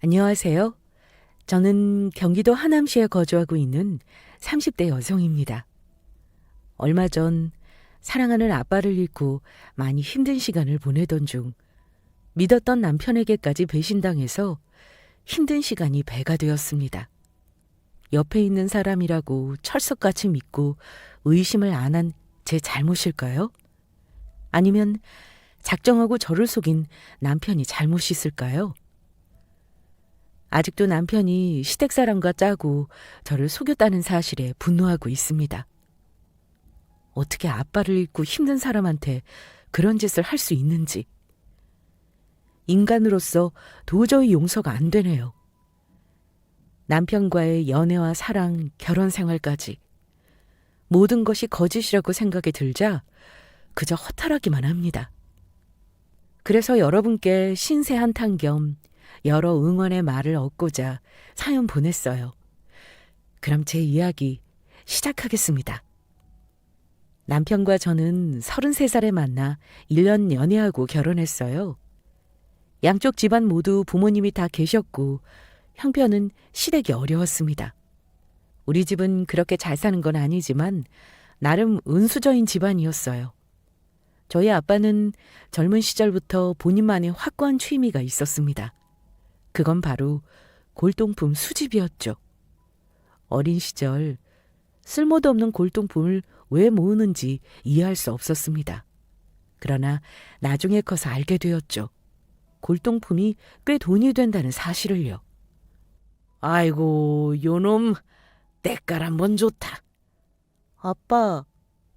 안녕하세요. 저는 경기도 하남시에 거주하고 있는 30대 여성입니다. 얼마 전 사랑하는 아빠를 잃고 많이 힘든 시간을 보내던 중 믿었던 남편에게까지 배신당해서 힘든 시간이 배가 되었습니다. 옆에 있는 사람이라고 철석같이 믿고 의심을 안 한 제 잘못일까요? 아니면 작정하고 저를 속인 남편이 잘못이 있을까요? 아직도 남편이 시댁사람과 짜고 저를 속였다는 사실에 분노하고 있습니다. 어떻게 아빠를 잃고 힘든 사람한테 그런 짓을 할 수 있는지. 인간으로서 도저히 용서가 안 되네요. 남편과의 연애와 사랑, 결혼 생활까지 모든 것이 거짓이라고 생각이 들자 그저 허탈하기만 합니다. 그래서 여러분께 신세 한탄 겸 여러 응원의 말을 얻고자 사연 보냈어요. 그럼 제 이야기 시작하겠습니다. 남편과 저는 33살에 만나 1년 연애하고 결혼했어요. 양쪽 집안 모두 부모님이 다 계셨고 형편은 시댁이 어려웠습니다. 우리 집은 그렇게 잘 사는 건 아니지만 나름 은수저인 집안이었어요. 저희 아빠는 젊은 시절부터 본인만의 확고한 취미가 있었습니다. 그건 바로 골동품 수집이었죠. 어린 시절 쓸모도 없는 골동품을 왜 모으는지 이해할 수 없었습니다. 그러나 나중에 커서 알게 되었죠. 골동품이 꽤 돈이 된다는 사실을요. 아이고, 요놈 때깔 한번 좋다. 아빠,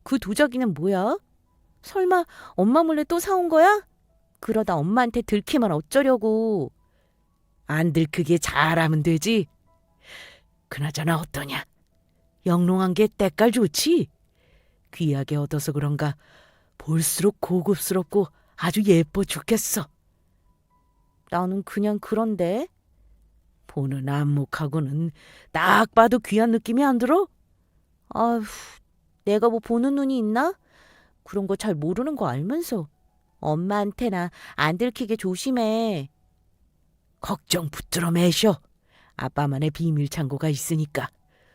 그 도자기는 뭐야? 설마 엄마 몰래 또 사온 거야? 그러다 엄마한테 들키면 어쩌려고. 안 들키게 잘하면 되지. 그나저나 어떠냐? 영롱한 게 때깔 좋지? 귀하게 얻어서 그런가 볼수록 고급스럽고 아주 예뻐 죽겠어. 나는 그냥 그런데. 보는 안목하고는 딱 봐도 귀한 느낌이 안 들어? 아휴, 내가 뭐 보는 눈이 있나? 그런 거 잘 모르는 거 알면서. 엄마한테나 안 들키게 조심해. 걱정 붙들어 매셔. 아빠만의 비밀 창고가 있으니까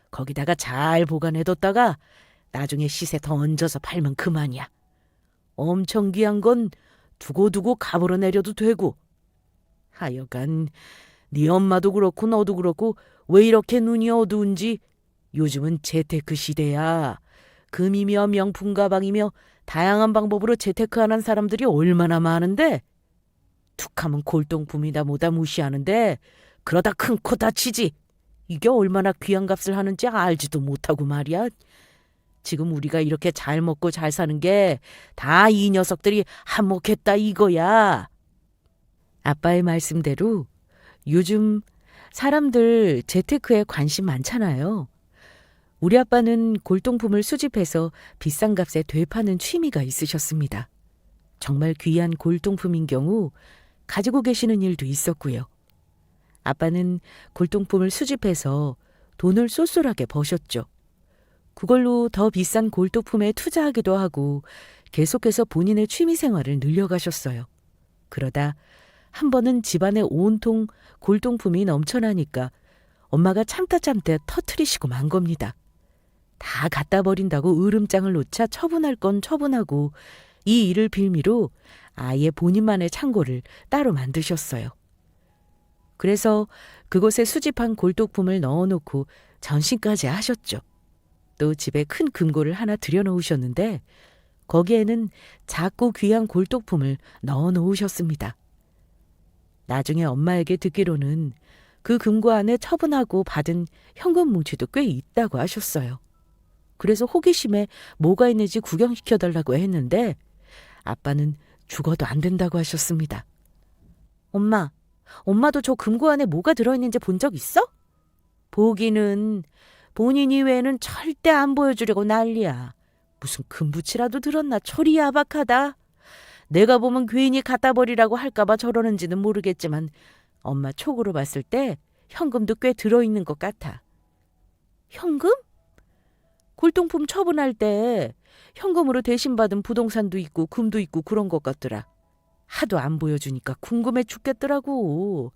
거기다가 잘 보관해뒀다가 나중에 시세 더 얹어서 팔면 그만이야. 엄청 귀한 건 두고두고 값으로 내려도 되고. 하여간 네 엄마도 그렇고 너도 그렇고 왜 이렇게 눈이 어두운지. 요즘은 재테크 시대야. 금이며 명품 가방이며 다양한 방법으로 재테크하는 사람들이 얼마나 많은데. 툭하면 골동품이다 뭐다 무시하는데 그러다 큰 코 다치지. 이게 얼마나 귀한 값을 하는지 알지도 못하고 말이야. 지금 우리가 이렇게 잘 먹고 잘 사는 게 다 이 녀석들이 한몫했다 이거야. 아빠의 말씀대로 요즘 사람들 재테크에 관심 많잖아요. 우리 아빠는 골동품을 수집해서 비싼 값에 되파는 취미가 있으셨습니다. 정말 귀한 골동품인 경우 가지고 계시는 일도 있었고요. 아빠는 골동품을 수집해서 돈을 쏠쏠하게 버셨죠. 그걸로 더 비싼 골동품에 투자하기도 하고 계속해서 본인의 취미 생활을 늘려가셨어요. 그러다 한 번은 집안에 온통 골동품이 넘쳐나니까 엄마가 참다 터트리시고 만 겁니다. 다 갖다 버린다고 으름장을 놓자 처분할 건 처분하고 이 일을 빌미로 아예 본인만의 창고를 따로 만드셨어요. 그래서 그곳에 수집한 골동품을 넣어놓고 전신까지 하셨죠. 또 집에 큰 금고를 하나 들여놓으셨는데 거기에는 작고 귀한 골동품을 넣어놓으셨습니다. 나중에 엄마에게 듣기로는 그 금고 안에 처분하고 받은 현금 뭉치도 꽤 있다고 하셨어요. 그래서 호기심에 뭐가 있는지 구경시켜달라고 했는데 아빠는 죽어도 안 된다고 하셨습니다. 엄마도 저 금고 안에 뭐가 들어있는지 본 적 있어? 보기는 본인 이외에는 절대 안 보여주려고 난리야. 무슨 금붙이라도 들었나 철이 야박하다. 내가 보면 괜히 갖다 버리라고 할까봐 저러는지는 모르겠지만 엄마 촉으로 봤을 때 현금도 꽤 들어있는 것 같아. 현금? 골동품 처분할 때 현금으로 대신받은 부동산도 있고 금도 있고 그런 것 같더라. 하도 안 보여주니까 궁금해 죽겠더라고.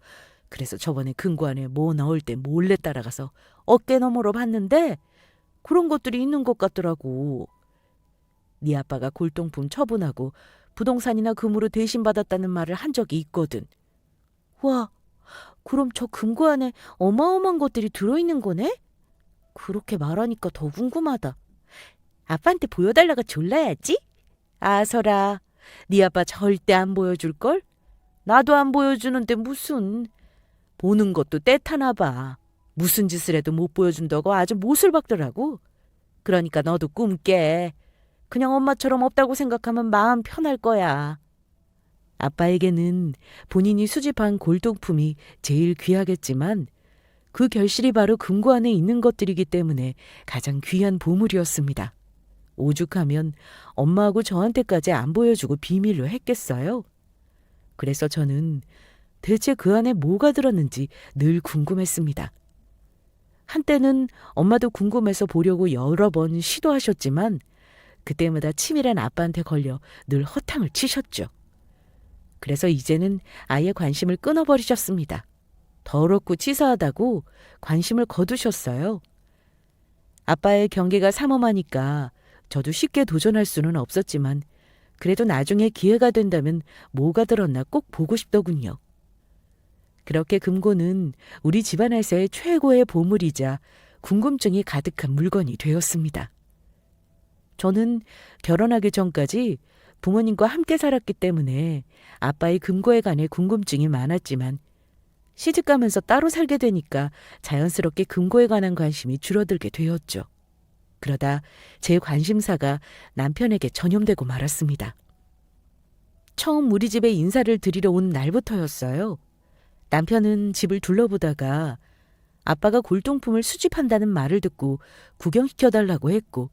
그래서 저번에 금고 안에 뭐 넣을 때 몰래 따라가서 어깨 너머로 봤는데 그런 것들이 있는 것 같더라고. 네 아빠가 골동품 처분하고 부동산이나 금으로 대신 받았다는 말을 한 적이 있거든. 와, 그럼 저 금고 안에 어마어마한 것들이 들어있는 거네? 그렇게 말하니까 더 궁금하다. 아빠한테 보여달라고 졸라야지? 아서라, 네 아빠 절대 안 보여줄걸? 나도 안 보여주는데 무슨. 보는 것도 떼타나 봐. 무슨 짓을 해도 못 보여준다고 아주 못을 박더라고. 그러니까 너도 꿈 깨. 그냥 엄마처럼 없다고 생각하면 마음 편할 거야. 아빠에게는 본인이 수집한 골동품이 제일 귀하겠지만 그 결실이 바로 금고 안에 있는 것들이기 때문에 가장 귀한 보물이었습니다. 오죽하면 엄마하고 저한테까지 안 보여주고 비밀로 했겠어요? 그래서 저는 대체 그 안에 뭐가 들었는지 늘 궁금했습니다. 한때는 엄마도 궁금해서 보려고 여러 번 시도하셨지만 그때마다 치밀한 아빠한테 걸려 늘 허탕을 치셨죠. 그래서 이제는 아예 관심을 끊어버리셨습니다. 더럽고 치사하다고 관심을 거두셨어요. 아빠의 경계가 삼엄하니까 저도 쉽게 도전할 수는 없었지만 그래도 나중에 기회가 된다면 뭐가 들었나 꼭 보고 싶더군요. 그렇게 금고는 우리 집안에서의 최고의 보물이자 궁금증이 가득한 물건이 되었습니다. 저는 결혼하기 전까지 부모님과 함께 살았기 때문에 아빠의 금고에 관해 궁금증이 많았지만 시집가면서 따로 살게 되니까 자연스럽게 금고에 관한 관심이 줄어들게 되었죠. 그러다 제 관심사가 남편에게 전염되고 말았습니다. 처음 우리 집에 인사를 드리러 온 날부터였어요. 남편은 집을 둘러보다가 아빠가 골동품을 수집한다는 말을 듣고 구경시켜달라고 했고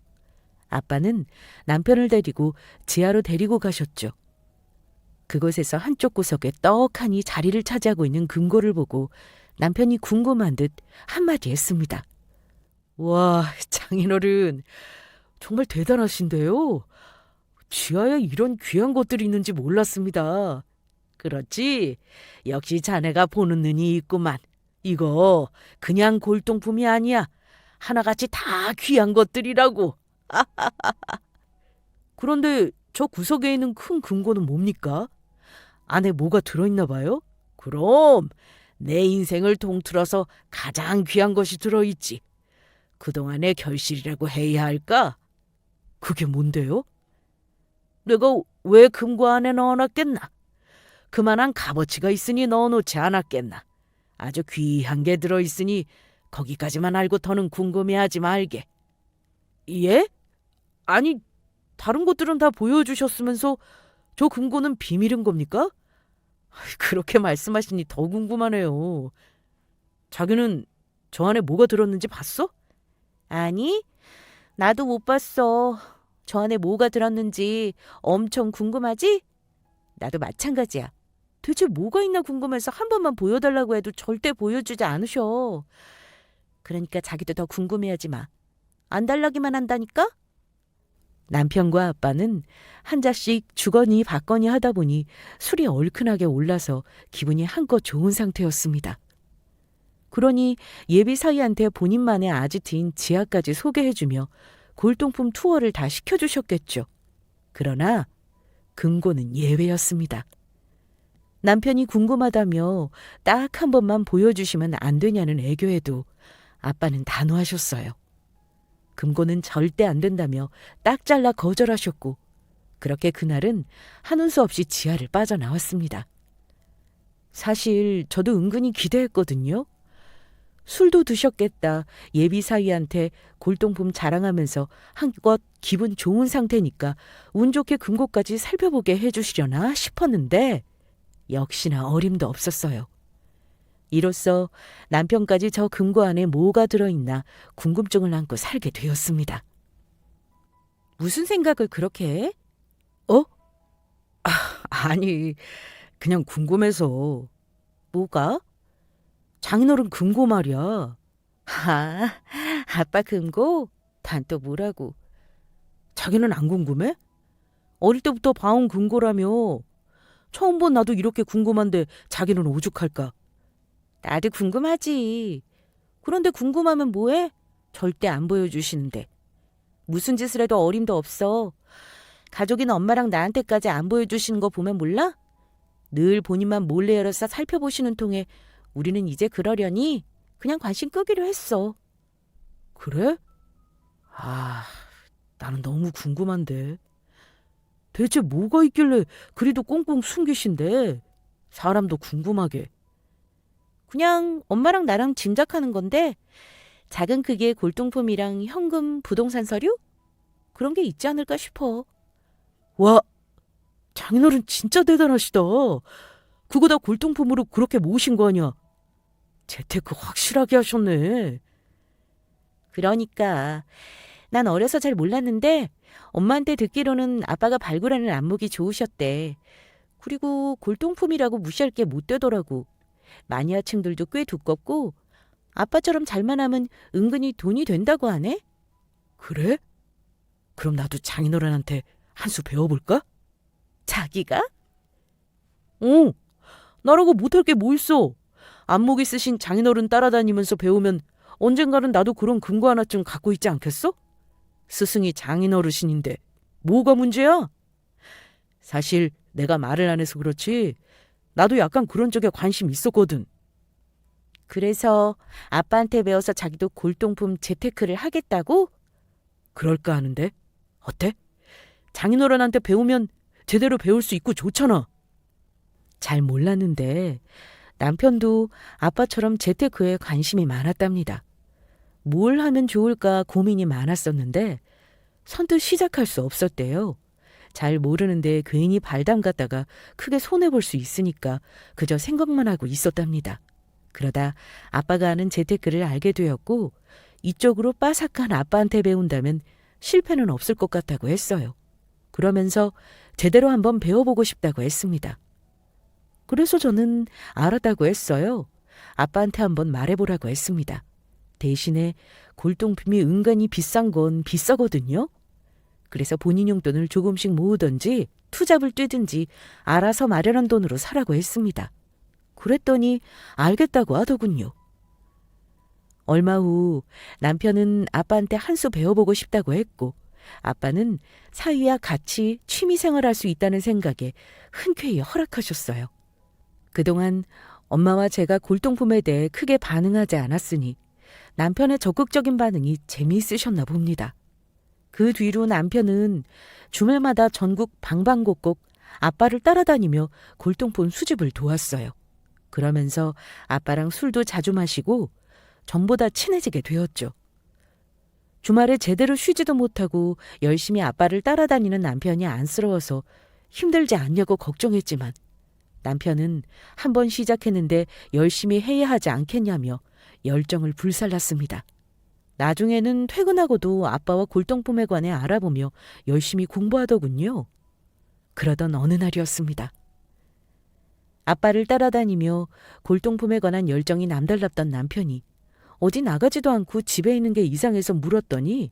아빠는 남편을 데리고 지하로 데리고 가셨죠. 그곳에서 한쪽 구석에 떡하니 자리를 차지하고 있는 금고를 보고 남편이 궁금한 듯 한마디 했습니다. 와, 장인어른 정말 대단하신데요. 지하에 이런 귀한 것들이 있는지 몰랐습니다. 그렇지? 역시 자네가 보는 눈이 있구만. 이거 그냥 골동품이 아니야. 하나같이 다 귀한 것들이라고. 그런데 저 구석에 있는 큰 금고는 뭡니까? 안에 뭐가 들어있나 봐요? 그럼 내 인생을 통틀어서 가장 귀한 것이 들어있지. 그동안의 결실이라고 해야 할까? 그게 뭔데요? 내가 왜 금고 안에 넣어놨겠나? 그만한 값어치가 있으니 넣어놓지 않았겠나? 아주 귀한 게 들어있으니 거기까지만 알고 더는 궁금해하지 말게. 예? 아니, 다른 것들은 다 보여주셨으면서 저 금고는 비밀인 겁니까? 그렇게 말씀하시니 더 궁금하네요. 자기는 저 안에 뭐가 들었는지 봤어? 아니, 나도 못 봤어. 저 안에 뭐가 들었는지 엄청 궁금하지? 나도 마찬가지야. 대체 뭐가 있나 궁금해서 한 번만 보여달라고 해도 절대 보여주지 않으셔. 그러니까 자기도 더 궁금해하지 마. 안 달라기만 한다니까? 남편과 아빠는 한 잔씩 주거니 받거니 하다 보니 술이 얼큰하게 올라서 기분이 한껏 좋은 상태였습니다. 그러니 예비 사위한테 본인만의 아지트인 지하까지 소개해주며 골동품 투어를 다 시켜주셨겠죠. 그러나 금고는 예외였습니다. 남편이 궁금하다며 딱 한 번만 보여주시면 안 되냐는 애교에도 아빠는 단호하셨어요. 금고는 절대 안 된다며 딱 잘라 거절하셨고 그렇게 그날은 하는 수 없이 지하를 빠져나왔습니다. 사실 저도 은근히 기대했거든요. 술도 드셨겠다. 예비 사위한테 골동품 자랑하면서 한껏 기분 좋은 상태니까 운 좋게 금고까지 살펴보게 해주시려나 싶었는데 역시나 어림도 없었어요. 이로써 남편까지 저 금고 안에 뭐가 들어있나 궁금증을 안고 살게 되었습니다. 무슨 생각을 그렇게 해? 어? 아니, 그냥 궁금해서. 뭐가? 장인어른 금고 말이야. 아빠 금고? 난 또 뭐라고. 자기는 안 궁금해? 어릴 때부터 봐온 금고라며. 처음 본 나도 이렇게 궁금한데 자기는 오죽할까. 나도 궁금하지. 그런데 궁금하면 뭐해? 절대 안 보여주시는데. 무슨 짓을 해도 어림도 없어. 가족인 엄마랑 나한테까지 안 보여주시는 거 보면 몰라? 늘 본인만 몰래 열어서 살펴보시는 통에 우리는 이제 그러려니 그냥 관심 끄기로 했어. 그래? 아, 나는 너무 궁금한데. 대체 뭐가 있길래 그리도 꽁꽁 숨기신데? 사람도 궁금하게. 그냥 엄마랑 나랑 짐작하는 건데 작은 크기의 골동품이랑 현금, 부동산 서류? 그런 게 있지 않을까 싶어. 와, 장인어른 진짜 대단하시다. 그거 다 골동품으로 그렇게 모으신 거 아니야? 재테크 확실하게 하셨네. 그러니까 난 어려서 잘 몰랐는데 엄마한테 듣기로는 아빠가 발굴하는 안목이 좋으셨대. 그리고 골동품이라고 무시할 게 못 되더라고. 마니아층들도 꽤 두껍고 아빠처럼 잘만 하면 은근히 돈이 된다고 하네? 그래? 그럼 나도 장인어른한테 한 수 배워볼까? 자기가? 어, 나라고 못할 게 뭐 있어. 안목 있으신 장인어른 따라다니면서 배우면 언젠가는 나도 그런 근거 하나쯤 갖고 있지 않겠어? 스승이 장인어르신인데 뭐가 문제야? 사실 내가 말을 안 해서 그렇지 나도 약간 그런 쪽에 관심 있었거든. 그래서 아빠한테 배워서 자기도 골동품 재테크를 하겠다고? 그럴까 하는데 어때? 장인어른한테 배우면 제대로 배울 수 있고 좋잖아. 잘 몰랐는데 남편도 아빠처럼 재테크에 관심이 많았답니다. 뭘 하면 좋을까 고민이 많았었는데 선뜻 시작할 수 없었대요. 잘 모르는데 괜히 발담 갔다가 크게 손해볼 수 있으니까 그저 생각만 하고 있었답니다. 그러다 아빠가 하는 재테크를 알게 되었고 이쪽으로 빠삭한 아빠한테 배운다면 실패는 없을 것 같다고 했어요. 그러면서 제대로 한번 배워보고 싶다고 했습니다. 그래서 저는 알았다고 했어요. 아빠한테 한번 말해보라고 했습니다. 대신에 골동품이 은근히 비싼 건 비싸거든요. 그래서 본인 용돈을 조금씩 모으든지 투잡을 뛰든지 알아서 마련한 돈으로 사라고 했습니다. 그랬더니 알겠다고 하더군요. 얼마 후 남편은 아빠한테 한 수 배워보고 싶다고 했고 아빠는 사위와 같이 취미생활할 수 있다는 생각에 흔쾌히 허락하셨어요. 그동안 엄마와 제가 골동품에 대해 크게 반응하지 않았으니 남편의 적극적인 반응이 재미있으셨나 봅니다. 그 뒤로 남편은 주말마다 전국 방방곡곡 아빠를 따라다니며 골동품 수집을 도왔어요. 그러면서 아빠랑 술도 자주 마시고 전보다 친해지게 되었죠. 주말에 제대로 쉬지도 못하고 열심히 아빠를 따라다니는 남편이 안쓰러워서 힘들지 않냐고 걱정했지만 남편은 한번 시작했는데 열심히 해야 하지 않겠냐며 열정을 불살랐습니다. 나중에는 퇴근하고도 아빠와 골동품에 관해 알아보며 열심히 공부하더군요. 그러던 어느 날이었습니다. 아빠를 따라다니며 골동품에 관한 열정이 남달랐던 남편이 어디 나가지도 않고 집에 있는 게 이상해서 물었더니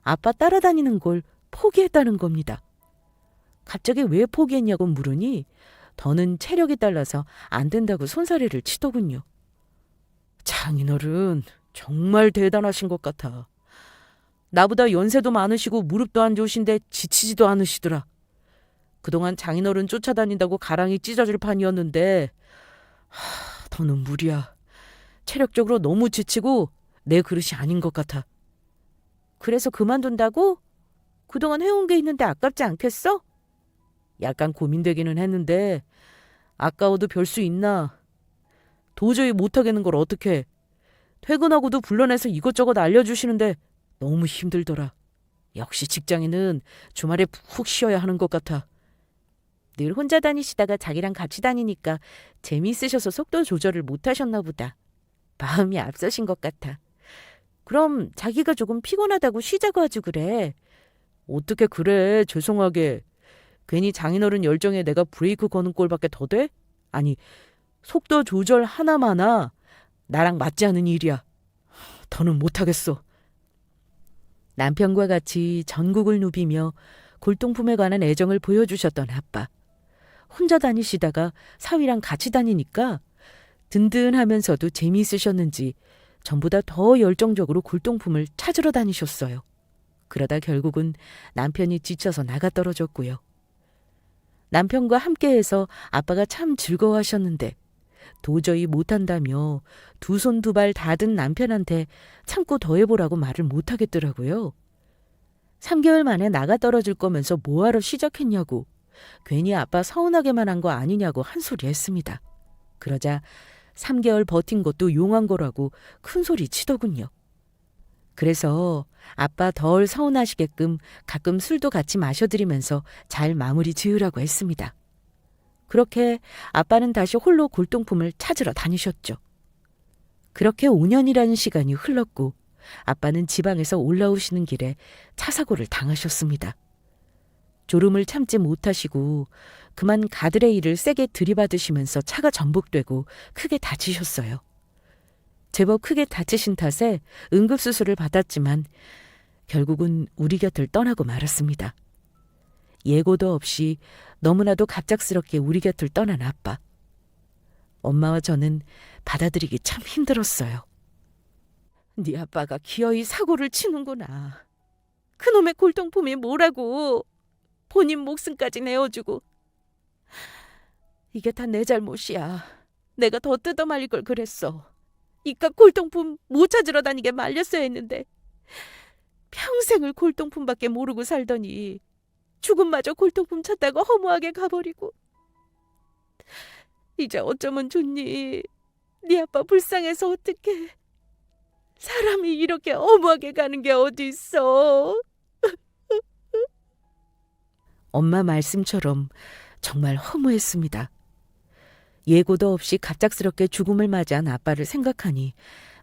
아빠 따라다니는 걸 포기했다는 겁니다. 갑자기 왜 포기했냐고 물으니 더는 체력이 딸라서 안 된다고 손사래를 치더군요. 장인어른 정말 대단하신 것 같아. 나보다 연세도 많으시고 무릎도 안 좋으신데 지치지도 않으시더라. 그동안 장인어른 쫓아다닌다고 가랑이 찢어질 판이었는데 더는 무리야. 체력적으로 너무 지치고 내 그릇이 아닌 것 같아. 그래서 그만둔다고? 그동안 해온 게 있는데 아깝지 않겠어? 약간 고민되기는 했는데 아까워도 별 수 있나. 도저히 못하겠는 걸 어떡해. 퇴근하고도 불러내서 이것저것 알려주시는데 너무 힘들더라. 역시 직장인은 주말에 푹 쉬어야 하는 것 같아. 늘 혼자 다니시다가 자기랑 같이 다니니까 재미있으셔서 속도 조절을 못하셨나 보다. 마음이 앞서신 것 같아. 그럼 자기가 조금 피곤하다고 쉬자고 하지 그래. 어떻게 그래, 죄송하게. 괜히 장인어른 열정에 내가 브레이크 거는 꼴밖에 더 돼? 아니, 속도 조절 하나마나 나랑 맞지 않은 일이야. 더는 못하겠어. 남편과 같이 전국을 누비며 골동품에 관한 애정을 보여주셨던 아빠. 혼자 다니시다가 사위랑 같이 다니니까 든든하면서도 재미있으셨는지 전보다 더 열정적으로 골동품을 찾으러 다니셨어요. 그러다 결국은 남편이 지쳐서 나가 떨어졌고요. 남편과 함께해서 아빠가 참 즐거워하셨는데 도저히 못한다며 두 손 두 발 다 든 남편한테 참고 더 해보라고 말을 못하겠더라고요. 3개월 만에 나가 떨어질 거면서 뭐하러 시작했냐고, 괜히 아빠 서운하게만 한 거 아니냐고 한 소리 했습니다. 그러자 3개월 버틴 것도 용한 거라고 큰 소리 치더군요. 그래서 아빠 덜 서운하시게끔 가끔 술도 같이 마셔드리면서 잘 마무리 지으라고 했습니다. 그렇게 아빠는 다시 홀로 골동품을 찾으러 다니셨죠. 그렇게 5년이라는 시간이 흘렀고 아빠는 지방에서 올라오시는 길에 차 사고를 당하셨습니다. 졸음을 참지 못하시고 그만 가드레일을 세게 들이받으시면서 차가 전복되고 크게 다치셨어요. 제법 크게 다치신 탓에 응급수술을 받았지만 결국은 우리 곁을 떠나고 말았습니다. 예고도 없이 너무나도 갑작스럽게 우리 곁을 떠난 아빠. 엄마와 저는 받아들이기 참 힘들었어요. 네 아빠가 기어이 사고를 치는구나. 그놈의 골동품이 뭐라고. 본인 목숨까지 내어주고. 이게 다 내 잘못이야. 내가 더 뜯어말릴 걸 그랬어. 이깟 골동품 못 찾으러 다니게 말렸어야 했는데 평생을 골동품밖에 모르고 살더니 죽음마저 골동품 찾다가 허무하게 가버리고. 이제 어쩌면 좋니. 네 아빠 불쌍해서 어떡해. 사람이 이렇게 허무하게 가는 게 어디 있어. 엄마 말씀처럼 정말 허무했습니다. 예고도 없이 갑작스럽게 죽음을 맞이한 아빠를 생각하니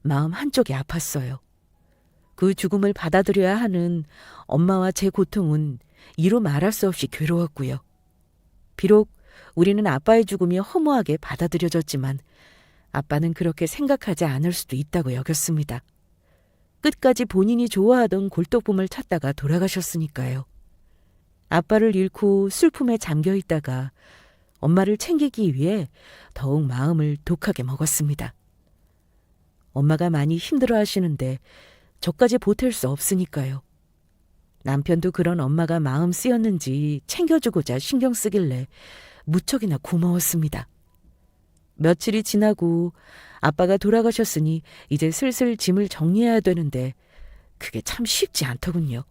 마음 한쪽이 아팠어요. 그 죽음을 받아들여야 하는 엄마와 제 고통은 이루 말할 수 없이 괴로웠고요. 비록 우리는 아빠의 죽음이 허무하게 받아들여졌지만 아빠는 그렇게 생각하지 않을 수도 있다고 여겼습니다. 끝까지 본인이 좋아하던 골동품을 찾다가 돌아가셨으니까요. 아빠를 잃고 슬픔에 잠겨 있다가 엄마를 챙기기 위해 더욱 마음을 독하게 먹었습니다. 엄마가 많이 힘들어 하시는데 저까지 보탤 수 없으니까요. 남편도 그런 엄마가 마음 쓰였는지 챙겨주고자 신경 쓰길래 무척이나 고마웠습니다. 며칠이 지나고 아빠가 돌아가셨으니 이제 슬슬 짐을 정리해야 되는데 그게 참 쉽지 않더군요.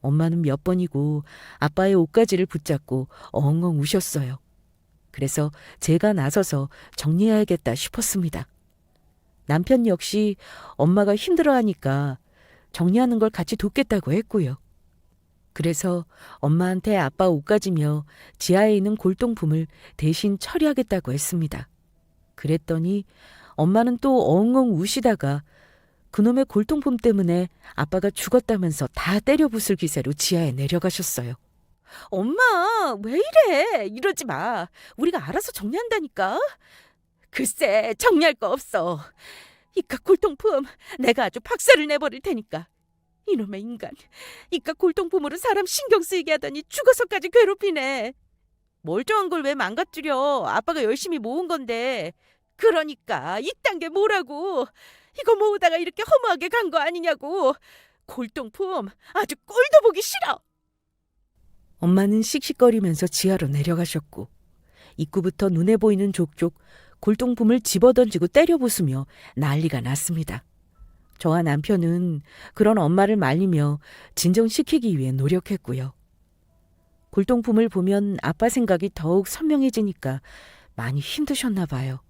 엄마는 몇 번이고 아빠의 옷가지를 붙잡고 엉엉 우셨어요. 그래서 제가 나서서 정리해야겠다 싶었습니다. 남편 역시 엄마가 힘들어하니까 정리하는 걸 같이 돕겠다고 했고요. 그래서 엄마한테 아빠 옷가지며 지하에 있는 골동품을 대신 처리하겠다고 했습니다. 그랬더니 엄마는 또 엉엉 우시다가 그놈의 골동품 때문에 아빠가 죽었다면서 다 때려 부술 기세로 지하에 내려가셨어요. 엄마, 왜 이래? 이러지 마. 우리가 알아서 정리한다니까. 글쎄, 정리할 거 없어. 이깟 골동품 내가 아주 박살을 내버릴 테니까. 이놈의 인간, 이깟 골동품으로 사람 신경 쓰이게 하더니 죽어서까지 괴롭히네. 멀쩡한 걸 왜 망가뜨려? 아빠가 열심히 모은 건데. 그러니까 이딴 게 뭐라고. 이거 모으다가 이렇게 허무하게 간 거 아니냐고. 골동품 아주 꼴도 보기 싫어. 엄마는 씩씩거리면서 지하로 내려가셨고 입구부터 눈에 보이는 족족 골동품을 집어던지고 때려 부수며 난리가 났습니다. 저와 남편은 그런 엄마를 말리며 진정시키기 위해 노력했고요. 골동품을 보면 아빠 생각이 더욱 선명해지니까 많이 힘드셨나 봐요.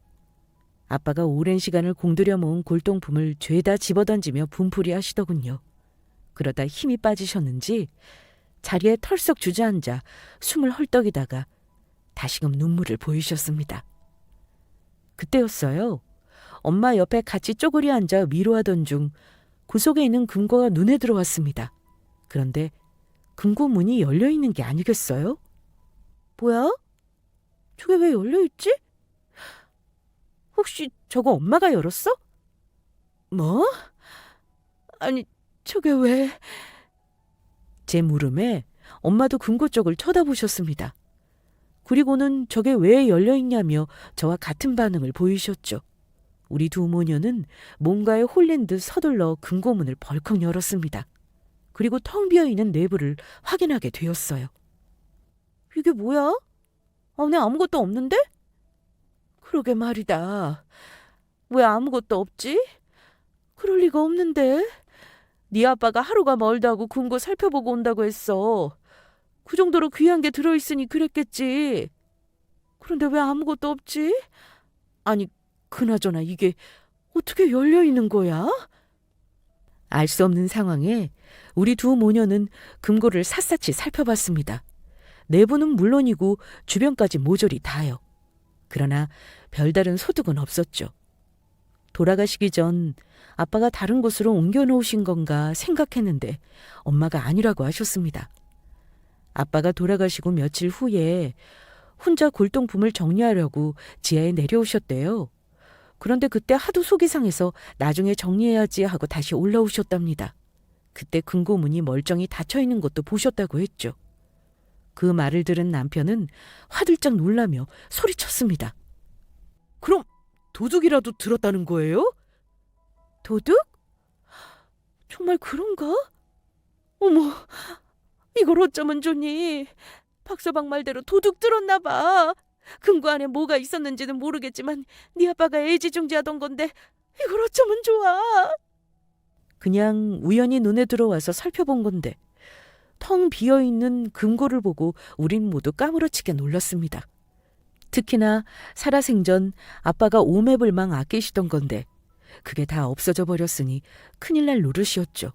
아빠가 오랜 시간을 공들여 모은 골동품을 죄다 집어던지며 분풀이 하시더군요. 그러다 힘이 빠지셨는지 자리에 털썩 주저앉아 숨을 헐떡이다가 다시금 눈물을 보이셨습니다. 그때였어요. 엄마 옆에 같이 쪼그려 앉아 위로하던 중 구석에 있는 금고가 눈에 들어왔습니다. 그런데 금고 문이 열려있는 게 아니겠어요? 뭐야? 저게 왜 열려있지? 혹시 저거 엄마가 열었어? 뭐? 아니, 저게 왜... 제 물음에 엄마도 금고 쪽을 쳐다보셨습니다. 그리고는 저게 왜 열려있냐며 저와 같은 반응을 보이셨죠. 우리 두 모녀는 뭔가에 홀린 듯 서둘러 금고문을 벌컥 열었습니다. 그리고 텅 비어있는 내부를 확인하게 되었어요. 이게 뭐야? 안에 아무것도 없는데? 그러게 말이다. 왜 아무것도 없지? 그럴 리가 없는데. 네 아빠가 하루가 멀다고 금고 살펴보고 온다고 했어. 그 정도로 귀한 게 들어있으니 그랬겠지. 그런데 왜 아무것도 없지? 아니, 그나저나 이게 어떻게 열려있는 거야? 알 수 없는 상황에 우리 두 모녀는 금고를 샅샅이 살펴봤습니다. 내부는 물론이고 주변까지 모조리 다요. 그러나 별다른 소득은 없었죠. 돌아가시기 전 아빠가 다른 곳으로 옮겨놓으신 건가 생각했는데 엄마가 아니라고 하셨습니다. 아빠가 돌아가시고 며칠 후에 혼자 골동품을 정리하려고 지하에 내려오셨대요. 그런데 그때 하도 속이 상해서 나중에 정리해야지 하고 다시 올라오셨답니다. 그때 금고문이 멀쩡히 닫혀있는 것도 보셨다고 했죠. 그 말을 들은 남편은 화들짝 놀라며 소리쳤습니다. 그럼 도둑이라도 들었다는 거예요? 도둑? 정말 그런가? 어머, 이걸 어쩌면 좋니? 박서방 말대로 도둑 들었나 봐. 금고 안에 뭐가 있었는지는 모르겠지만 네 아빠가 애지중지하던 건데 이걸 어쩌면 좋아. 그냥 우연히 눈에 들어와서 살펴본 건데 텅 비어있는 금고를 보고 우린 모두 까무러치게 놀랐습니다. 특히나 살아생전 아빠가 오매불망 아끼시던 건데 그게 다 없어져 버렸으니 큰일 날 노릇이었죠.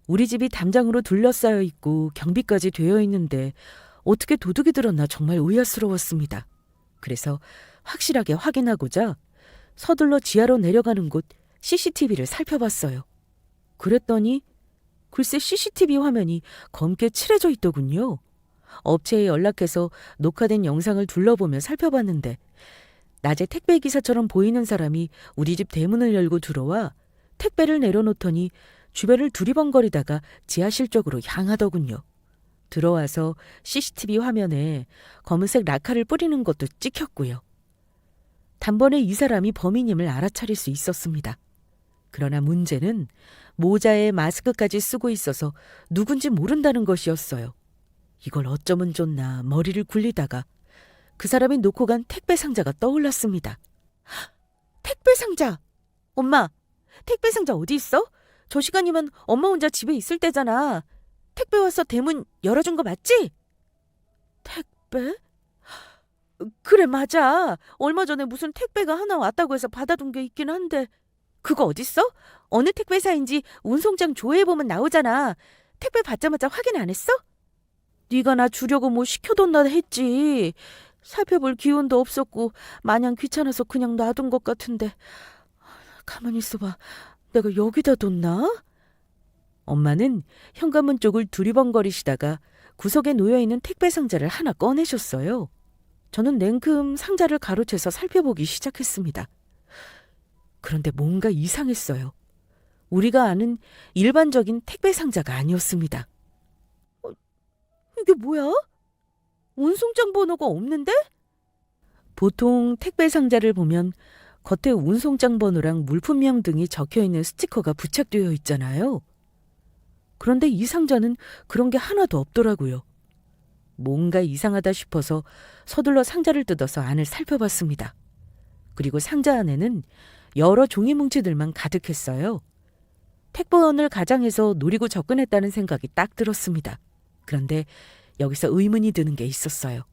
우리 집이 담장으로 둘러싸여 있고 경비까지 되어 있는데 어떻게 도둑이 들었나 정말 의아스러웠습니다. 그래서 확실하게 확인하고자 서둘러 지하로 내려가는 곳 CCTV를 살펴봤어요. 그랬더니 글쎄 CCTV 화면이 검게 칠해져 있더군요. 업체에 연락해서 녹화된 영상을 둘러보며 살펴봤는데 낮에 택배기사처럼 보이는 사람이 우리 집 대문을 열고 들어와 택배를 내려놓더니 주변을 두리번거리다가 지하실 쪽으로 향하더군요. 들어와서 CCTV 화면에 검은색 라카를 뿌리는 것도 찍혔고요. 단번에 이 사람이 범인임을 알아차릴 수 있었습니다. 그러나 문제는 모자에 마스크까지 쓰고 있어서 누군지 모른다는 것이었어요. 이걸 어쩌면 좋나 머리를 굴리다가 그 사람이 놓고 간 택배 상자가 떠올랐습니다. 택배 상자! 엄마, 택배 상자 어디 있어? 저 시간이면 엄마 혼자 집에 있을 때잖아. 택배 와서 대문 열어준 거 맞지? 택배? 그래, 맞아. 얼마 전에 무슨 택배가 하나 왔다고 해서 받아둔 게 있긴 한데 그거 어딨어? 어느 택배사인지 운송장 조회해보면 나오잖아. 택배 받자마자 확인 안 했어? 네가 나 주려고 뭐 시켜뒀나 했지. 살펴볼 기운도 없었고 마냥 귀찮아서 그냥 놔둔 것 같은데. 가만히 있어봐. 내가 여기다 뒀나? 엄마는 현관문 쪽을 두리번거리시다가 구석에 놓여있는 택배 상자를 하나 꺼내셨어요. 저는 냉큼 상자를 가로채서 살펴보기 시작했습니다. 그런데 뭔가 이상했어요. 우리가 아는 일반적인 택배 상자가 아니었습니다. 이게 뭐야? 운송장 번호가 없는데? 보통 택배 상자를 보면 겉에 운송장 번호랑 물품명 등이 적혀있는 스티커가 부착되어 있잖아요. 그런데 이 상자는 그런 게 하나도 없더라고요. 뭔가 이상하다 싶어서 서둘러 상자를 뜯어서 안을 살펴봤습니다. 그리고 상자 안에는 여러 종이 뭉치들만 가득했어요. 택배원을 가장해서 노리고 접근했다는 생각이 딱 들었습니다. 그런데 여기서 의문이 드는 게 있었어요.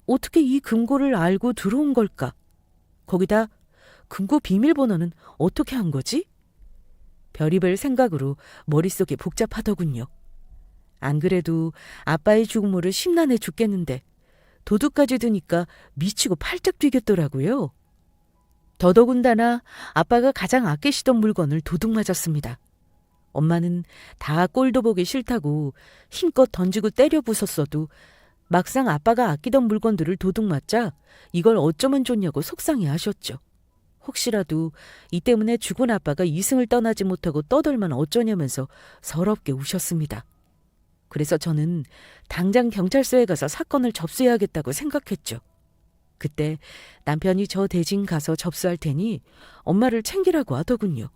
어떻게 이 금고를 알고 들어온 걸까? 거기다 금고 비밀번호는 어떻게 한 거지? 별의별 생각으로 머릿속이 복잡하더군요. 안 그래도 아빠의 죽음으로 심란해 죽겠는데 도둑까지 드니까 미치고 팔짝 뛰겠더라고요. 더더군다나 아빠가 가장 아끼시던 물건을 도둑 맞았습니다. 엄마는 다 꼴도 보기 싫다고 힘껏 던지고 때려 부쉈어도 막상 아빠가 아끼던 물건들을 도둑 맞자 이걸 어쩌면 좋냐고 속상해하셨죠. 혹시라도 이 때문에 죽은 아빠가 이승을 떠나지 못하고 떠돌면 어쩌냐면서 서럽게 우셨습니다. 그래서 저는 당장 경찰서에 가서 사건을 접수해야겠다고 생각했죠. 그때 남편이 저 대신 가서 접수할 테니 엄마를 챙기라고 하더군요.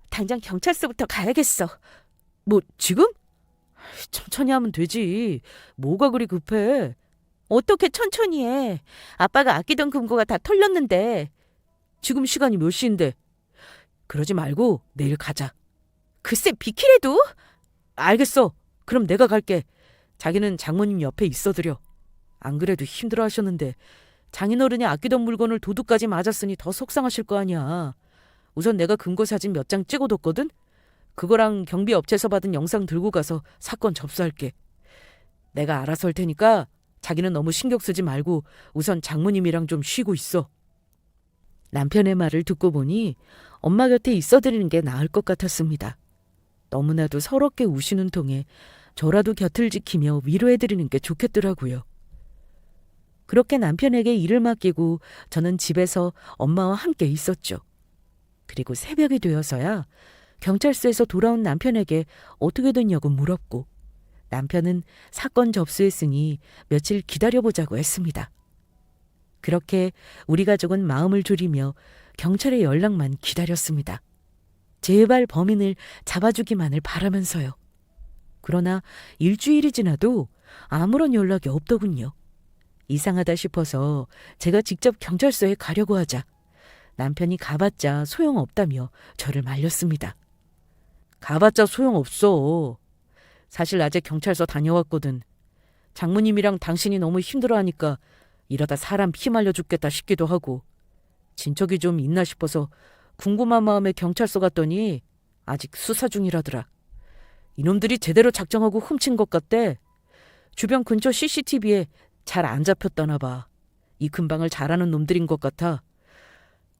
당장 경찰서부터 가야겠어. 뭐 지금? 천천히 하면 되지. 뭐가 그리 급해. 어떻게 천천히 해. 아빠가 아끼던 금고가 다 털렸는데. 지금 시간이 몇 시인데. 그러지 말고 내일 가자. 글쎄 비키래도? 알겠어. 그럼 내가 갈게. 자기는 장모님 옆에 있어드려. 안 그래도 힘들어 하셨는데 장인어른이 아끼던 물건을 도둑까지 맞았으니 더 속상하실 거 아니야. 우선 내가 금고 사진 몇 장 찍어뒀거든. 그거랑 경비업체에서 받은 영상 들고 가서 사건 접수할게. 내가 알아서 할 테니까 자기는 너무 신경 쓰지 말고 우선 장모님이랑 좀 쉬고 있어. 남편의 말을 듣고 보니 엄마 곁에 있어드리는 게 나을 것 같았습니다. 너무나도 서럽게 우시는 통에 저라도 곁을 지키며 위로해드리는 게 좋겠더라고요. 그렇게 남편에게 일을 맡기고 저는 집에서 엄마와 함께 있었죠. 그리고 새벽이 되어서야 경찰서에서 돌아온 남편에게 어떻게 됐냐고 물었고 남편은 사건 접수했으니 며칠 기다려보자고 했습니다. 그렇게 우리 가족은 마음을 졸이며 경찰의 연락만 기다렸습니다. 제발 범인을 잡아주기만을 바라면서요. 그러나 일주일이 지나도 아무런 연락이 없더군요. 이상하다 싶어서 제가 직접 경찰서에 가려고 하자 남편이 가봤자 소용없다며 저를 말렸습니다. 가봤자 소용없어. 사실 낮에 경찰서 다녀왔거든. 장모님이랑 당신이 너무 힘들어하니까 이러다 사람 피말려 죽겠다 싶기도 하고 진척이 좀 있나 싶어서 궁금한 마음에 경찰서 갔더니 아직 수사 중이라더라. 이놈들이 제대로 작정하고 훔친 것 같대. 주변 근처 CCTV에 잘 안 잡혔다나 봐. 이 근방을 잘하는 놈들인 것 같아.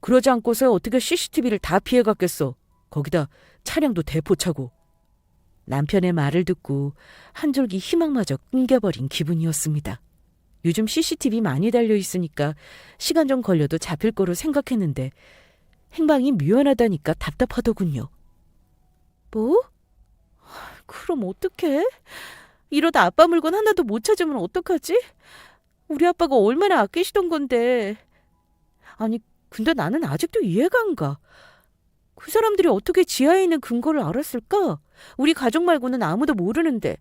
그러지 않고서 어떻게 CCTV를 다 피해갔겠어. 거기다 차량도 대포차고. 남편의 말을 듣고 한 줄기 희망마저 끊겨버린 기분이었습니다. 요즘 CCTV 많이 달려있으니까 시간 좀 걸려도 잡힐 거로 생각했는데 행방이 묘연하다니까 답답하더군요. 뭐? 그럼 어떡해? 이러다 아빠 물건 하나도 못 찾으면 어떡하지? 우리 아빠가 얼마나 아끼시던 건데. 아니 근데 나는 아직도 이해가 안 가. 그 사람들이 어떻게 지하에 있는 근거를 알았을까? 우리 가족 말고는 아무도 모르는데.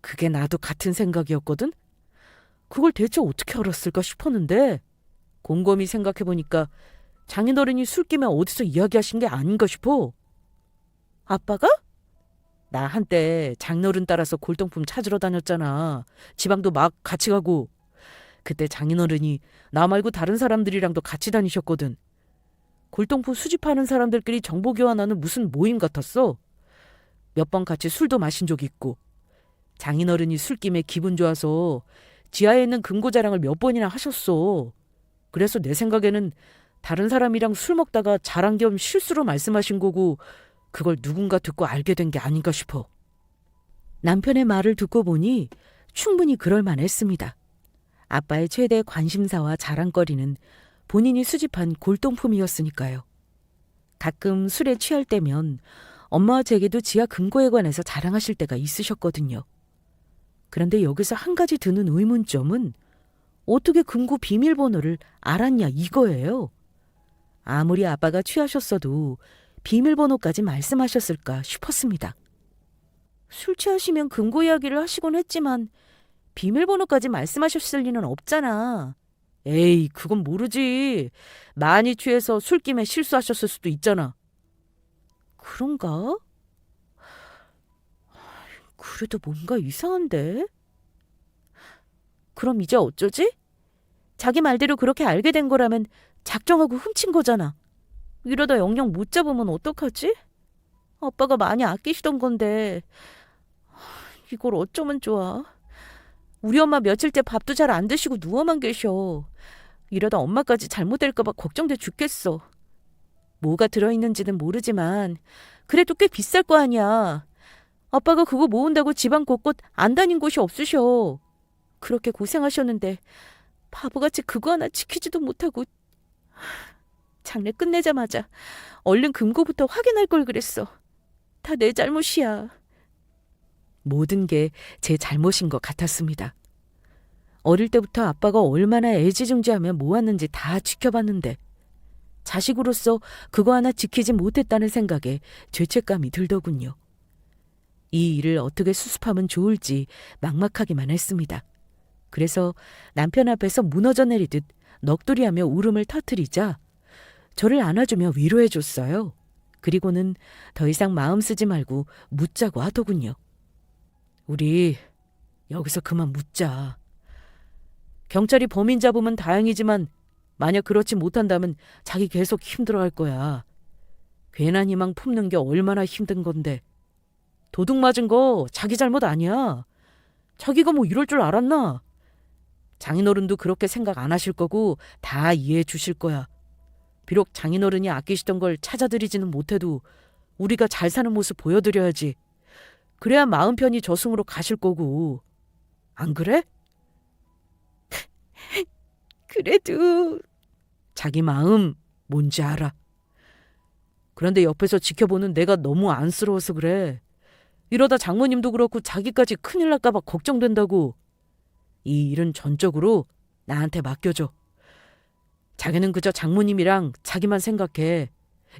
그게 나도 같은 생각이었거든. 그걸 대체 어떻게 알았을까 싶었는데 곰곰이 생각해보니까 장인어른이 술김에 어디서 이야기하신 게 아닌가 싶어. 아빠가? 나 한때 장인어른 따라서 골동품 찾으러 다녔잖아. 지방도 막 같이 가고. 그때 장인어른이 나 말고 다른 사람들이랑도 같이 다니셨거든. 골동품 수집하는 사람들끼리 정보 교환하는 무슨 모임 같았어. 몇 번 같이 술도 마신 적 있고. 장인어른이 술김에 기분 좋아서 지하에 있는 금고 자랑을 몇 번이나 하셨어. 그래서 내 생각에는 다른 사람이랑 술 먹다가 자랑 겸 실수로 말씀하신 거고 그걸 누군가 듣고 알게 된 게 아닌가 싶어. 남편의 말을 듣고 보니 충분히 그럴 만했습니다. 아빠의 최대 관심사와 자랑거리는 본인이 수집한 골동품이었으니까요. 가끔 술에 취할 때면 엄마와 제게도 지하 금고에 관해서 자랑하실 때가 있으셨거든요. 그런데 여기서 한 가지 드는 의문점은 어떻게 금고 비밀번호를 알았냐 이거예요. 아무리 아빠가 취하셨어도 비밀번호까지 말씀하셨을까 싶었습니다. 술 취하시면 금고 이야기를 하시곤 했지만 비밀번호까지 말씀하셨을 리는 없잖아. 에이, 그건 모르지. 많이 취해서 술김에 실수하셨을 수도 있잖아. 그런가? 그래도 뭔가 이상한데? 그럼 이제 어쩌지? 자기 말대로 그렇게 알게 된 거라면 작정하고 훔친 거잖아. 이러다 영영 못 잡으면 어떡하지? 아빠가 많이 아끼시던 건데 이걸 어쩌면 좋아. 우리 엄마 며칠째 밥도 잘 안 드시고 누워만 계셔. 이러다 엄마까지 잘못될까 봐 걱정돼 죽겠어. 뭐가 들어있는지는 모르지만 그래도 꽤 비쌀 거 아니야. 아빠가 그거 모은다고 집안 곳곳 안 다닌 곳이 없으셔. 그렇게 고생하셨는데 바보같이 그거 하나 지키지도 못하고. 장례 끝내자마자 얼른 금고부터 확인할 걸 그랬어. 다 내 잘못이야. 모든 게 제 잘못인 것 같았습니다. 어릴 때부터 아빠가 얼마나 애지중지하며 모았는지 다 지켜봤는데 자식으로서 그거 하나 지키지 못했다는 생각에 죄책감이 들더군요. 이 일을 어떻게 수습하면 좋을지 막막하기만 했습니다. 그래서 남편 앞에서 무너져 내리듯 넋두리하며 울음을 터뜨리자 저를 안아주며 위로해줬어요. 그리고는 더 이상 마음 쓰지 말고 묻자고 하더군요. 우리 여기서 그만 묻자. 경찰이 범인 잡으면 다행이지만 만약 그렇지 못한다면 자기 계속 힘들어할 거야. 괜한 희망 품는 게 얼마나 힘든 건데. 도둑 맞은 거 자기 잘못 아니야. 자기가 뭐 이럴 줄 알았나? 장인어른도 그렇게 생각 안 하실 거고 다 이해해 주실 거야. 비록 장인어른이 아끼시던 걸 찾아드리지는 못해도 우리가 잘 사는 모습 보여드려야지. 그래야 마음 편히 저승으로 가실 거고. 안 그래? 그래도 자기 마음 뭔지 알아. 그런데 옆에서 지켜보는 내가 너무 안쓰러워서 그래. 이러다 장모님도 그렇고 자기까지 큰일 날까 봐 걱정된다고. 이 일은 전적으로 나한테 맡겨줘. 자기는 그저 장모님이랑 자기만 생각해.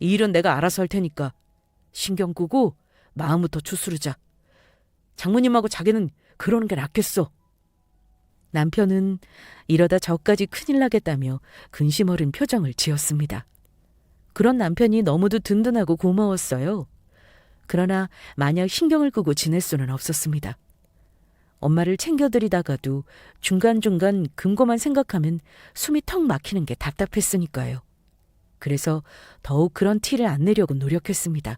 이 일은 내가 알아서 할 테니까 신경 끄고 마음부터 추스르자. 장모님하고 자기는 그러는 게 낫겠어. 남편은 이러다 저까지 큰일 나겠다며 근심 어린 표정을 지었습니다. 그런 남편이 너무도 든든하고 고마웠어요. 그러나 마냥 신경을 끄고 지낼 수는 없었습니다. 엄마를 챙겨드리다가도 중간중간 금고만 생각하면 숨이 턱 막히는 게 답답했으니까요. 그래서 더욱 그런 티를 안 내려고 노력했습니다.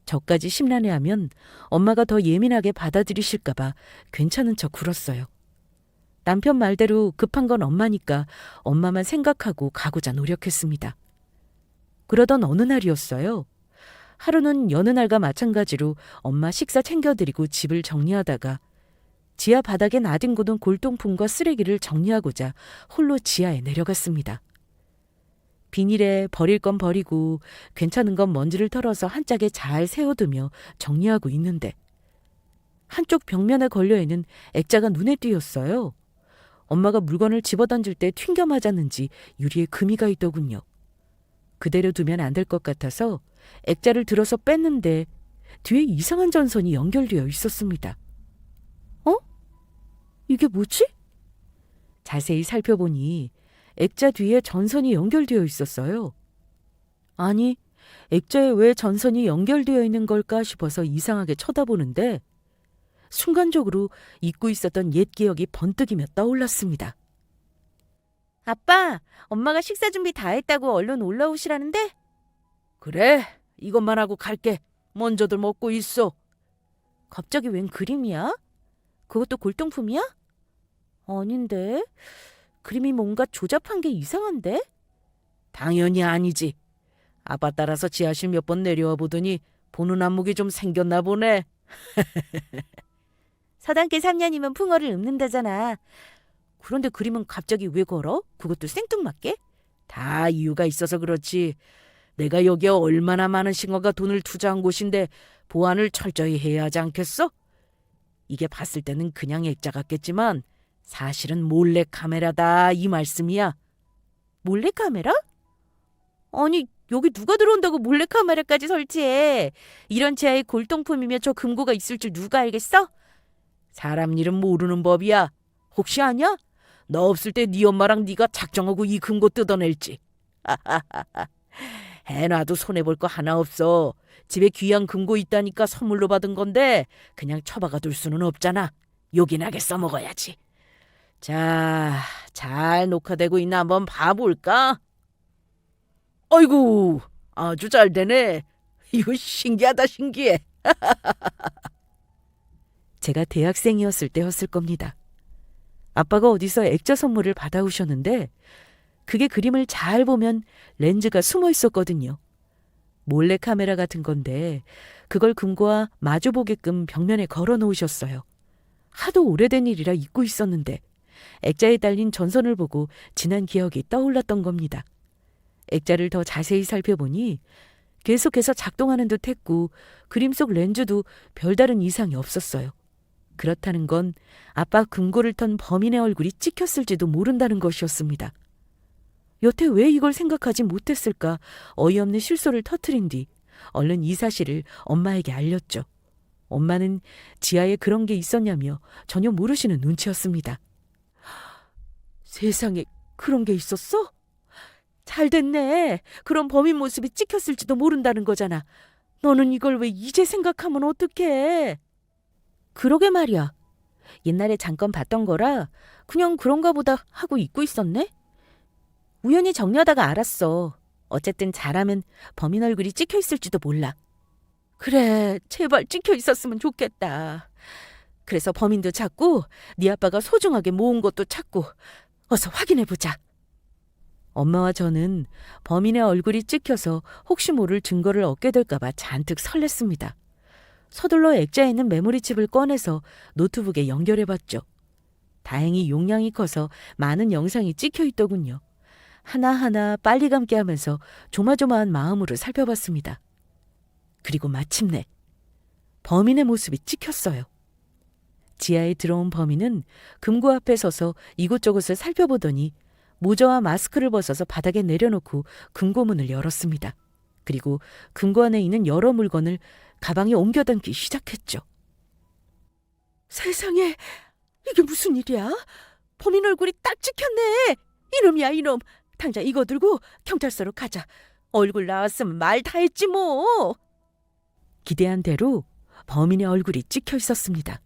저까지 심란해하면 엄마가 더 예민하게 받아들이실까 봐 괜찮은 척 굴었어요. 남편 말대로 급한 건 엄마니까 엄마만 생각하고 가고자 노력했습니다. 그러던 어느 날이었어요. 하루는 여느 날과 마찬가지로 엄마 식사 챙겨드리고 집을 정리하다가 지하 바닥에 나뒹구는 골동품과 쓰레기를 정리하고자 홀로 지하에 내려갔습니다. 비닐에 버릴 건 버리고 괜찮은 건 먼지를 털어서 한 짝에 잘 세워두며 정리하고 있는데 한쪽 벽면에 걸려있는 액자가 눈에 띄었어요. 엄마가 물건을 집어던질 때 튕겨 맞았는지 유리에 금이가 있더군요. 그대로 두면 안 될 것 같아서 액자를 들어서 뺐는데 뒤에 이상한 전선이 연결되어 있었습니다. 어? 이게 뭐지? 자세히 살펴보니 액자 뒤에 전선이 연결되어 있었어요. 아니, 액자에 왜 전선이 연결되어 있는 걸까 싶어서 이상하게 쳐다보는데 순간적으로 잊고 있었던 옛 기억이 번뜩이며 떠올랐습니다. 아빠, 엄마가 식사 준비 다 했다고 얼른 올라오시라는데? 그래, 이것만 하고 갈게. 먼저들 먹고 있어. 갑자기 웬 그림이야? 그것도 골동품이야? 아닌데, 그림이 뭔가 조잡한 게 이상한데? 당연히 아니지. 아빠 따라서 지하실 몇 번 내려와 보더니 보는 안목이 좀 생겼나 보네. 서당계 3년이면 풍어를 읊는다잖아. 그런데 그림은 갑자기 왜 걸어? 그것도 생뚱맞게? 다 이유가 있어서 그렇지. 내가 여기에 얼마나 많은 싱어가 돈을 투자한 곳인데 보안을 철저히 해야 하지 않겠어? 이게 봤을 때는 그냥 액자 같겠지만 사실은 몰래카메라다 이 말씀이야. 몰래카메라? 아니, 여기 누가 들어온다고 몰래카메라까지 설치해. 이런 지하에 골동품이며 저 금고가 있을 줄 누가 알겠어? 사람 일은 모르는 법이야. 혹시 아냐? 너 없을 때 네 엄마랑 네가 작정하고 이 금고 뜯어낼지. 해놔도 손해볼 거 하나 없어. 집에 귀한 금고 있다니까 선물로 받은 건데 그냥 처박아 둘 수는 없잖아. 요긴하게 써먹어야지. 자, 잘 녹화되고 있나 한번 봐볼까? 아이고, 아주 잘 되네. 이거 신기하다, 신기해. 제가 대학생이었을 때였을 겁니다. 아빠가 어디서 액자 선물을 받아오셨는데 그게 그림을 잘 보면 렌즈가 숨어 있었거든요. 몰래카메라 같은 건데 그걸 금고와 마주보게끔 벽면에 걸어 놓으셨어요. 하도 오래된 일이라 잊고 있었는데 액자에 달린 전선을 보고 지난 기억이 떠올랐던 겁니다. 액자를 더 자세히 살펴보니 계속해서 작동하는 듯 했고 그림 속 렌즈도 별다른 이상이 없었어요. 그렇다는 건 아빠 금고를 턴 범인의 얼굴이 찍혔을지도 모른다는 것이었습니다. 여태 왜 이걸 생각하지 못했을까 어이없는 실소를 터뜨린 뒤 얼른 이 사실을 엄마에게 알렸죠. 엄마는 지하에 그런 게 있었냐며 전혀 모르시는 눈치였습니다. 세상에 그런 게 있었어? 잘 됐네. 그런 범인 모습이 찍혔을지도 모른다는 거잖아. 너는 이걸 왜 이제 생각하면 어떡해? 그러게 말이야. 옛날에 잠깐 봤던 거라 그냥 그런가 보다 하고 잊고 있었네. 우연히 정리하다가 알았어. 어쨌든 잘하면 범인 얼굴이 찍혀 있을지도 몰라. 그래, 제발 찍혀 있었으면 좋겠다. 그래서 범인도 찾고 네 아빠가 소중하게 모은 것도 찾고 어서 확인해보자. 엄마와 저는 범인의 얼굴이 찍혀서 혹시 모를 증거를 얻게 될까 봐 잔뜩 설렜습니다. 서둘러 액자에 있는 메모리칩을 꺼내서 노트북에 연결해봤죠. 다행히 용량이 커서 많은 영상이 찍혀 있더군요. 하나하나 빨리 감게 하면서 조마조마한 마음으로 살펴봤습니다. 그리고 마침내 범인의 모습이 찍혔어요. 지하에 들어온 범인은 금고 앞에 서서 이곳저곳을 살펴보더니 모자와 마스크를 벗어서 바닥에 내려놓고 금고문을 열었습니다. 그리고 금고 안에 있는 여러 물건을 가방에 옮겨 담기 시작했죠. 세상에, 이게 무슨 일이야? 범인 얼굴이 딱 찍혔네. 이놈이야, 이놈. 당장 이거 들고 경찰서로 가자. 얼굴 나왔으면 말 다 했지 뭐. 기대한 대로 범인의 얼굴이 찍혀 있었습니다.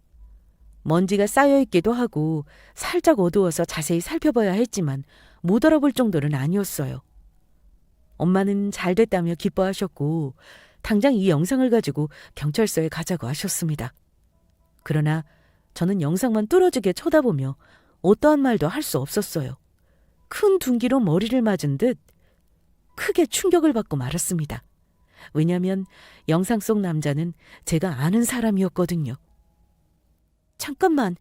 먼지가 쌓여있기도 하고 살짝 어두워서 자세히 살펴봐야 했지만 못 알아볼 정도는 아니었어요. 엄마는 잘 됐다며 기뻐하셨고 당장 이 영상을 가지고 경찰서에 가자고 하셨습니다. 그러나 저는 영상만 뚫어지게 쳐다보며 어떠한 말도 할 수 없었어요. 큰 둔기로 머리를 맞은 듯 크게 충격을 받고 말았습니다. 왜냐하면 영상 속 남자는 제가 아는 사람이었거든요. 잠깐만.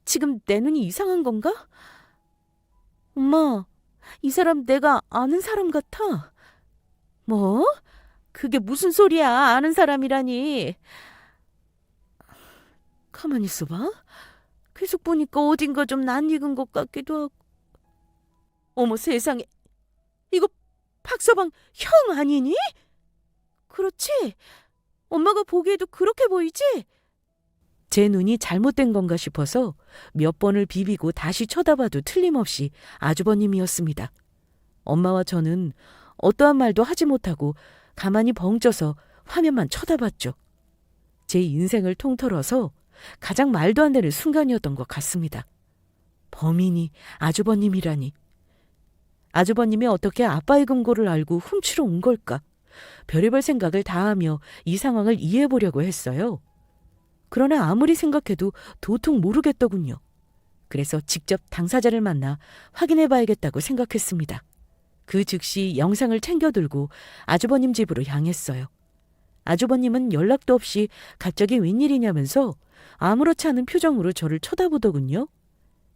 지금 내 눈이 이상한 건가? 엄마, 이 사람 내가 아는 사람 같아. 뭐? 그게 무슨 소리야, 아는 사람이라니. 가만히 있어봐. 계속 보니까 어딘가 좀 낯익은 것 같기도 하고. 어머 세상에, 이거 박서방 형 아니니? 그렇지? 엄마가 보기에도 그렇게 보이지? 제 눈이 잘못된 건가 싶어서 몇 번을 비비고 다시 쳐다봐도 틀림없이 아주버님이었습니다. 엄마와 저는 어떠한 말도 하지 못하고 가만히 벙쪄서 화면만 쳐다봤죠. 제 인생을 통틀어서 가장 말도 안 되는 순간이었던 것 같습니다. 범인이 아주버님이라니. 아주버님이 어떻게 아빠의 금고를 알고 훔치러 온 걸까? 별의별 생각을 다하며 이 상황을 이해해보려고 했어요. 그러나 아무리 생각해도 도통 모르겠더군요. 그래서 직접 당사자를 만나 확인해봐야겠다고 생각했습니다. 그 즉시 영상을 챙겨들고 아주버님 집으로 향했어요. 아주버님은 연락도 없이 갑자기 웬일이냐면서 아무렇지 않은 표정으로 저를 쳐다보더군요.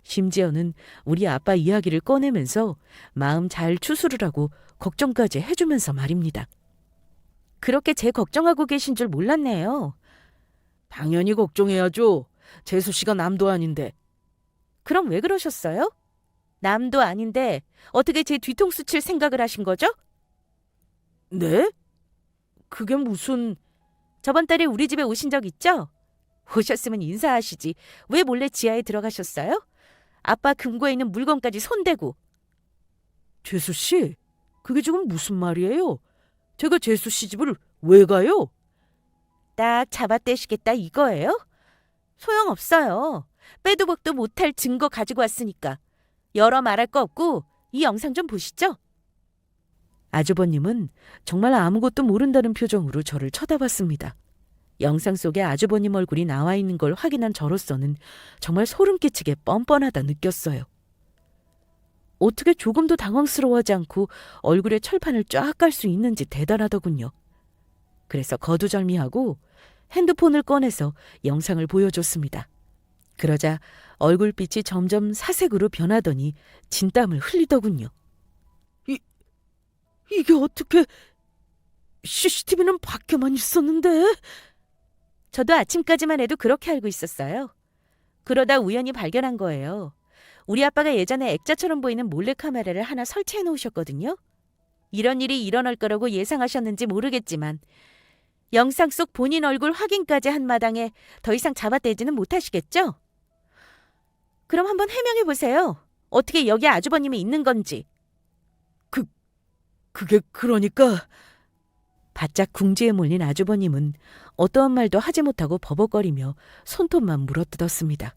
심지어는 우리 아빠 이야기를 꺼내면서 마음 잘 추스르라고 걱정까지 해주면서 말입니다. 그렇게 제 걱정하고 계신 줄 몰랐네요. 당연히 걱정해야죠. 재수 씨가 남도 아닌데. 그럼 왜 그러셨어요? 남도 아닌데 어떻게 제 뒤통수 칠 생각을 하신 거죠? 네? 그게 무슨... 저번 달에 우리 집에 오신 적 있죠? 오셨으면 인사하시지. 왜 몰래 지하에 들어가셨어요? 아빠 금고에 있는 물건까지 손대고. 재수 씨, 그게 지금 무슨 말이에요? 제가 재수 씨 집을 왜 가요? 딱 잡아떼시겠다 이거예요? 소용없어요. 빼도 박도 못할 증거 가지고 왔으니까. 여러 말할 거 없고 이 영상 좀 보시죠. 아주버님은 정말 아무것도 모른다는 표정으로 저를 쳐다봤습니다. 영상 속에 아주버님 얼굴이 나와 있는 걸 확인한 저로서는 정말 소름 끼치게 뻔뻔하다 느꼈어요. 어떻게 조금도 당황스러워하지 않고 얼굴에 철판을 쫙 깔 수 있는지 대단하더군요. 그래서 거두절미하고 핸드폰을 꺼내서 영상을 보여줬습니다. 그러자 얼굴빛이 점점 사색으로 변하더니 진땀을 흘리더군요. 이게 어떻게... CCTV는 밖에만 있었는데. 저도 아침까지만 해도 그렇게 알고 있었어요. 그러다 우연히 발견한 거예요. 우리 아빠가 예전에 액자처럼 보이는 몰래카메라를 하나 설치해 놓으셨거든요. 이런 일이 일어날 거라고 예상하셨는지 모르겠지만 영상 속 본인 얼굴 확인까지 한 마당에 더 이상 잡아떼지는 못하시겠죠? 그럼 한번 해명해 보세요. 어떻게 여기 아주버님이 있는 건지. 그게 그러니까. 바짝 궁지에 몰린 아주버님은 어떠한 말도 하지 못하고 버벅거리며 손톱만 물어뜯었습니다.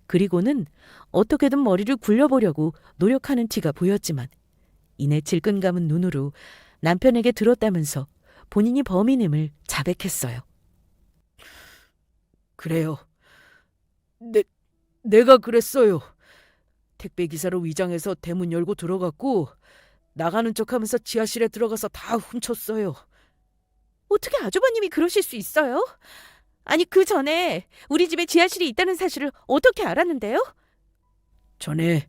그리고는 어떻게든 머리를 굴려보려고 노력하는 티가 보였지만 이내 질끈 감은 눈으로 남편에게 들었다면서 본인이 범인임을 자백했어요. 그래요. 내가 그랬어요. 택배 기사로 위장해서 대문 열고 들어갔고 나가는 척하면서 지하실에 들어가서 다 훔쳤어요. 어떻게 아주버님이 그러실 수 있어요? 아니 그 전에 우리 집에 지하실이 있다는 사실을 어떻게 알았는데요? 전에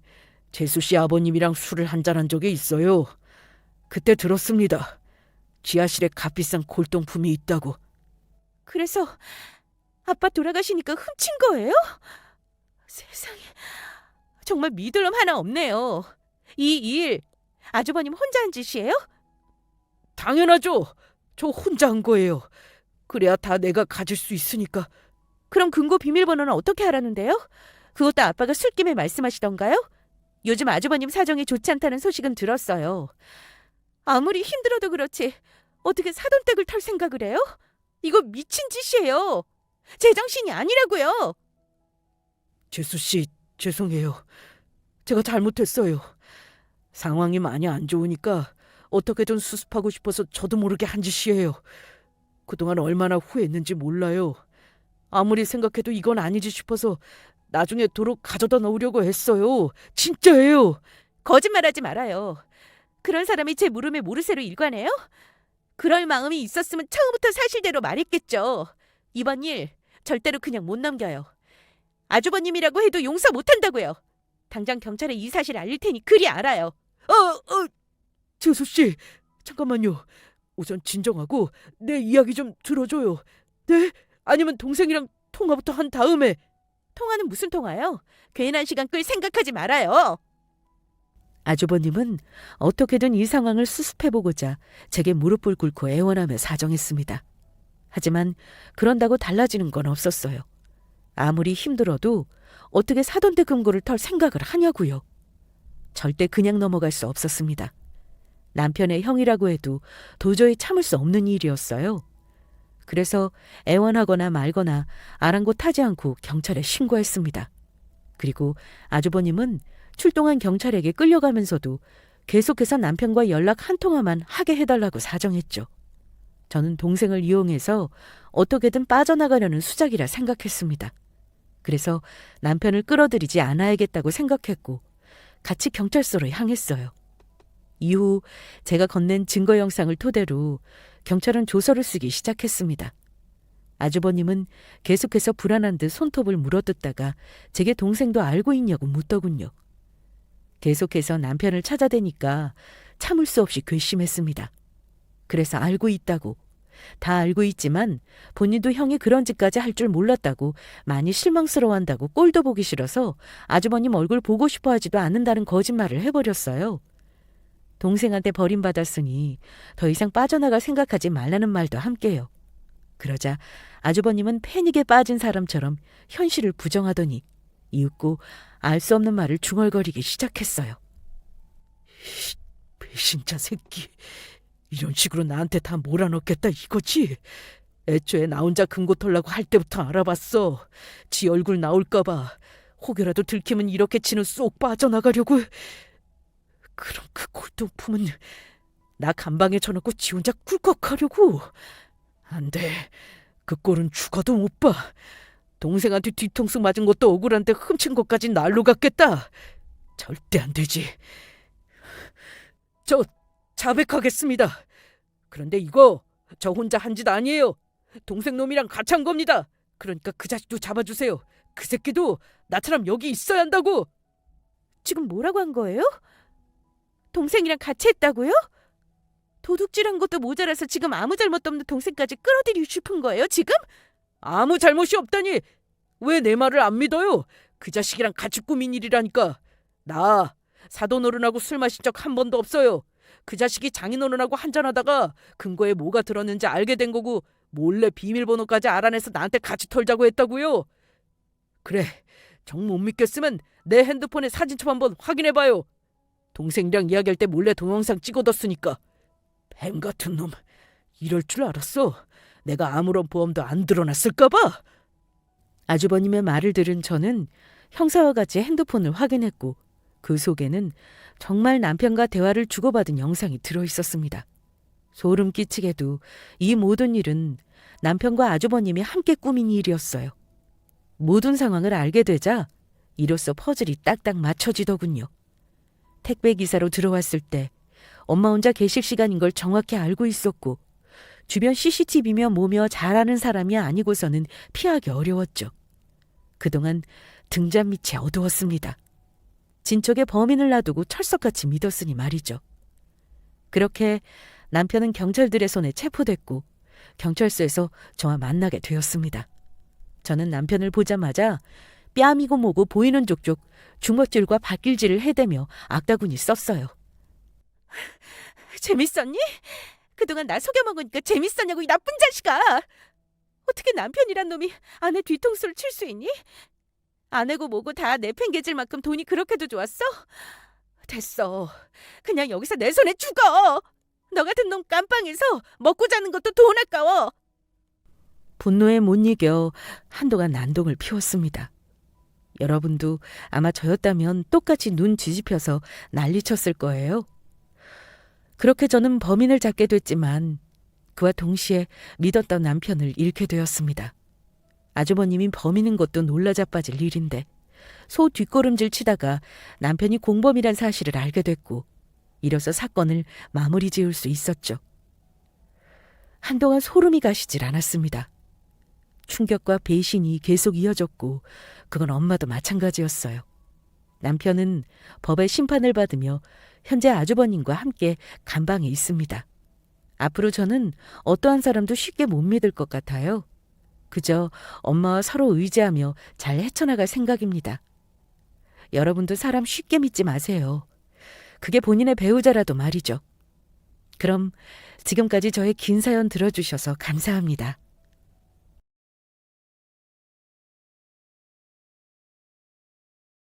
재수 씨 아버님이랑 술을 한잔한 적이 있어요. 그때 들었습니다. 지하실에 값비싼 골동품이 있다고. 그래서 아빠 돌아가시니까 훔친 거예요? 세상에, 정말 믿을 놈 하나 없네요. 이 일 아주버님 혼자 한 짓이에요? 당연하죠. 저 혼자 한 거예요. 그래야 다 내가 가질 수 있으니까. 그럼 금고 비밀번호는 어떻게 알았는데요? 그것도 아빠가 술김에 말씀하시던가요? 요즘 아주버님 사정이 좋지 않다는 소식은 들었어요. 아무리 힘들어도 그렇지 어떻게 사돈댁을 털 생각을 해요? 이거 미친 짓이에요. 제정신이 아니라고요. 재수 씨, 죄송해요. 제가 잘못했어요. 상황이 많이 안 좋으니까 어떻게든 수습하고 싶어서 저도 모르게 한 짓이에요. 그동안 얼마나 후회했는지 몰라요. 아무리 생각해도 이건 아니지 싶어서 나중에 도로 가져다 놓으려고 했어요. 진짜예요. 거짓말하지 말아요. 그런 사람이 제 물음에 모르쇠로 일관해요? 그럴 마음이 있었으면 처음부터 사실대로 말했겠죠. 이번 일 절대로 그냥 못 넘겨요. 아주버님이라고 해도 용서 못한다고요. 당장 경찰에 이 사실 알릴 테니 그리 알아요. 재수 씨, 잠깐만요. 우선 진정하고 내 이야기 좀 들어줘요. 네? 아니면 동생이랑 통화부터 한 다음에. 통화는 무슨 통화요? 괜한 시간 끌 생각하지 말아요. 아주버님은 어떻게든 이 상황을 수습해보고자 제게 무릎을 꿇고 애원하며 사정했습니다. 하지만 그런다고 달라지는 건 없었어요. 아무리 힘들어도 어떻게 사돈댁 금고를 털 생각을 하냐고요. 절대 그냥 넘어갈 수 없었습니다. 남편의 형이라고 해도 도저히 참을 수 없는 일이었어요. 그래서 애원하거나 말거나 아랑곳하지 않고 경찰에 신고했습니다. 그리고 아주버님은 출동한 경찰에게 끌려가면서도 계속해서 남편과 연락 한 통화만 하게 해달라고 사정했죠. 저는 동생을 이용해서 어떻게든 빠져나가려는 수작이라 생각했습니다. 그래서 남편을 끌어들이지 않아야겠다고 생각했고 같이 경찰서로 향했어요. 이후 제가 건넨 증거 영상을 토대로 경찰은 조서를 쓰기 시작했습니다. 아주버님은 계속해서 불안한 듯 손톱을 물어뜯다가 제게 동생도 알고 있냐고 묻더군요. 계속해서 남편을 찾아대니까 참을 수 없이 괘씸했습니다. 그래서 알고 있다고, 다 알고 있지만 본인도 형이 그런 짓까지 할 줄 몰랐다고 많이 실망스러워한다고 꼴도 보기 싫어서 아주버님 얼굴 보고 싶어 하지도 않는다는 거짓말을 해버렸어요. 동생한테 버림받았으니 더 이상 빠져나갈 생각하지 말라는 말도 함께요. 그러자 아주버님은 패닉에 빠진 사람처럼 현실을 부정하더니 이윽고 알 수 없는 말을 중얼거리기 시작했어요. 배신자 새끼. 이런 식으로 나한테 다 몰아넣겠다 이거지? 애초에 나 혼자 금고 털라고 할 때부터 알아봤어. 지 얼굴 나올까봐. 혹여라도 들키면 이렇게 지는 쏙 빠져나가려고. 그럼 그 골동품은 나 간방에 쳐놓고 지 혼자 꿀꺽하려고. 안 돼. 그 꼴은 죽어도 못 봐. 동생한테 뒤통수 맞은 것도 억울한데 훔친 것까지 날로 갔겠다. 절대 안 되지. 저 자백하겠습니다. 그런데 이거 저 혼자 한 짓 아니에요. 동생 놈이랑 같이 한 겁니다. 그러니까 그 자식도 잡아주세요. 그 새끼도 나처럼 여기 있어야 한다고. 지금 뭐라고 한 거예요? 동생이랑 같이 했다고요? 도둑질한 것도 모자라서 지금 아무 잘못도 없는 동생까지 끌어들이고 싶은 거예요, 지금? 아무 잘못이 없다니. 왜 내 말을 안 믿어요? 그 자식이랑 같이 꾸민 일이라니까. 나 사돈어른하고 술 마신 적 한 번도 없어요. 그 자식이 장인어른하고 한잔하다가 금고에 뭐가 들었는지 알게 된 거고 몰래 비밀번호까지 알아내서 나한테 같이 털자고 했다고요. 그래, 정 못 믿겠으면 내 핸드폰에 사진첩 한번 확인해봐요. 동생이랑 이야기할 때 몰래 동영상 찍어뒀으니까. 뱀 같은 놈, 이럴 줄 알았어. 내가 아무런 보험도 안 들어놨을까봐. 아주버님의 말을 들은 저는 형사와 같이 핸드폰을 확인했고 그 속에는 정말 남편과 대화를 주고받은 영상이 들어있었습니다. 소름 끼치게도 이 모든 일은 남편과 아주버님이 함께 꾸민 일이었어요. 모든 상황을 알게 되자 이로써 퍼즐이 딱딱 맞춰지더군요. 택배 기사로 들어왔을 때 엄마 혼자 계실 시간인 걸 정확히 알고 있었고 주변 CCTV며 뭐며 잘 아는 사람이 아니고서는 피하기 어려웠죠. 그동안 등잔 밑이 어두웠습니다. 진척에 범인을 놔두고 철석같이 믿었으니 말이죠. 그렇게 남편은 경찰들의 손에 체포됐고 경찰서에서 저와 만나게 되었습니다. 저는 남편을 보자마자 뺨이고 뭐고 보이는 족족 주먹질과 발길질을 해대며 악다구니 썼어요. 재밌었니? 그동안 나 속여먹으니까 재밌었냐고, 이 나쁜 자식아! 어떻게 남편이란 놈이 아내 뒤통수를 칠 수 있니? 아내고 뭐고 다 내 팽개질 만큼 돈이 그렇게도 좋았어? 됐어. 그냥 여기서 내 손에 죽어! 너 같은 놈 깜빵에서 먹고 자는 것도 돈 아까워! 분노에 못 이겨 한동안 난동을 피웠습니다. 여러분도 아마 저였다면 똑같이 눈 뒤집혀서 난리쳤을 거예요. 그렇게 저는 범인을 잡게 됐지만 그와 동시에 믿었던 남편을 잃게 되었습니다. 아주버님이 범인인 것도 놀라 자빠질 일인데 소 뒷걸음질 치다가 남편이 공범이란 사실을 알게 됐고 이로써 사건을 마무리 지을 수 있었죠. 한동안 소름이 가시질 않았습니다. 충격과 배신이 계속 이어졌고 그건 엄마도 마찬가지였어요. 남편은 법의 심판을 받으며 현재 아주버님과 함께 감방에 있습니다. 앞으로 저는 어떠한 사람도 쉽게 못 믿을 것 같아요. 그저 엄마와 서로 의지하며 잘 헤쳐나갈 생각입니다. 여러분도 사람 쉽게 믿지 마세요. 그게 본인의 배우자라도 말이죠. 그럼 지금까지 저의 긴 사연 들어주셔서 감사합니다.